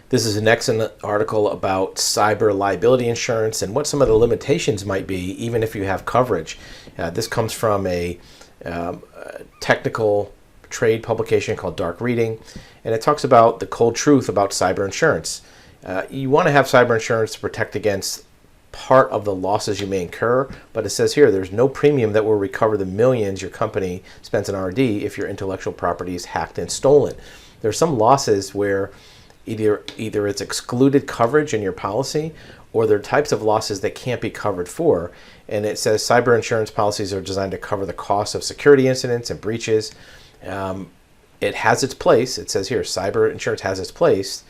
This is an excellent article about cyber liability insurance and what some of the limitations might be, even if you have coverage. This comes from a technical trade publication called Dark Reading, and it talks about the cold truth about cyber insurance. You want to have cyber insurance to protect against part of the losses you may incur, but it says here there's no premium that will recover the millions your company spends on R&D if your intellectual property is hacked and stolen. There are some losses where either it's excluded coverage in your policy, or there are types of losses that can't be covered for. And it says cyber insurance policies are designed to cover the cost of security incidents and breaches. It has its place. It says here, cyber insurance has its place,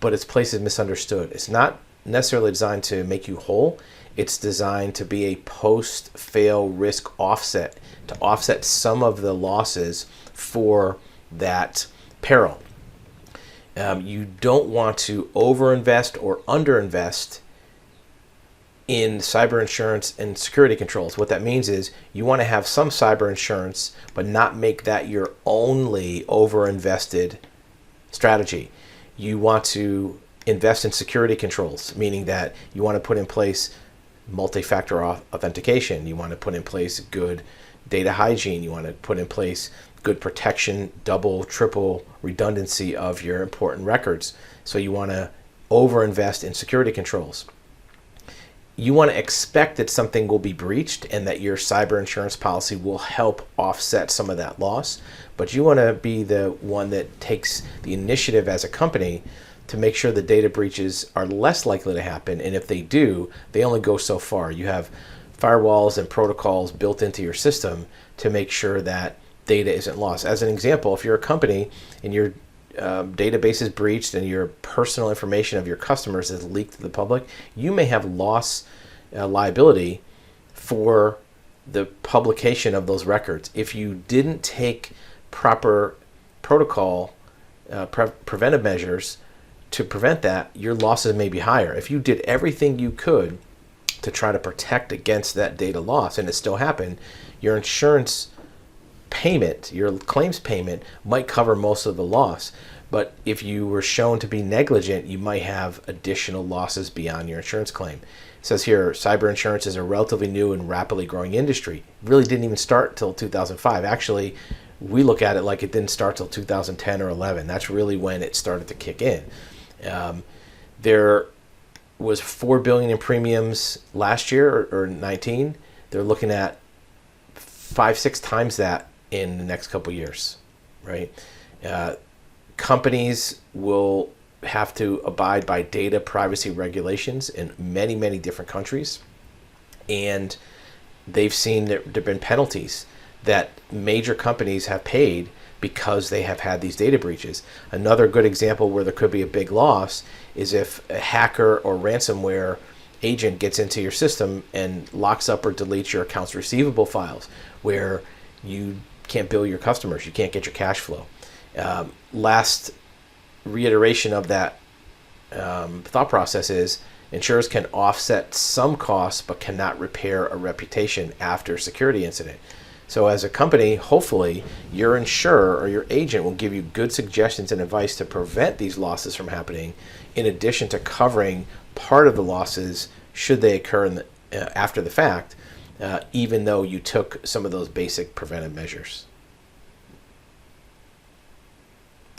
but its place is misunderstood. It's not necessarily designed to make you whole. It's designed to be a post-fail risk offset, to offset some of the losses for that peril. You don't want to overinvest or underinvest in cyber insurance and security controls. What that means is you want to have some cyber insurance, but not make that your only overinvested strategy. You want to invest in security controls, meaning that you want to put in place multi-factor authentication. You want to put in place good data hygiene. You want to put in place good protection, double, triple redundancy of your important records. So you want to overinvest in security controls. You want to expect that something will be breached and that your cyber insurance policy will help offset some of that loss. But you want to be the one that takes the initiative as a company to make sure the data breaches are less likely to happen. And if they do, they only go so far. You have firewalls and protocols built into your system to make sure that data isn't lost. As an example, if you're a company and your database is breached and your personal information of your customers is leaked to the public, you may have loss liability for the publication of those records. If you didn't take proper protocol preventive measures to prevent that, your losses may be higher. If you did everything you could to try to protect against that data loss and it still happened, your insurance payment, your claims payment might cover most of the loss. But if you were shown to be negligent, you might have additional losses beyond your insurance claim. It says here, cyber insurance is a relatively new and rapidly growing industry. It really didn't even start till 2005. Actually, we look at it like it didn't start till 2010 or 11. That's really when it started to kick in. There was $4 billion in premiums last year or 19. They're looking at 5-6 times that in the next couple years, right? Companies will have to abide by data privacy regulations in many, many different countries. And they've seen there have been penalties that major companies have paid because they have had these data breaches. Another good example where there could be a big loss is if a hacker or ransomware agent gets into your system and locks up or deletes your accounts receivable files, where you can't bill your customers, you can't get your cash flow. Last reiteration of that thought process is insurers can offset some costs but cannot repair a reputation after a security incident. So as a company, hopefully your insurer or your agent will give you good suggestions and advice to prevent these losses from happening, in addition to covering part of the losses should they occur after the fact, even though you took some of those basic preventive measures.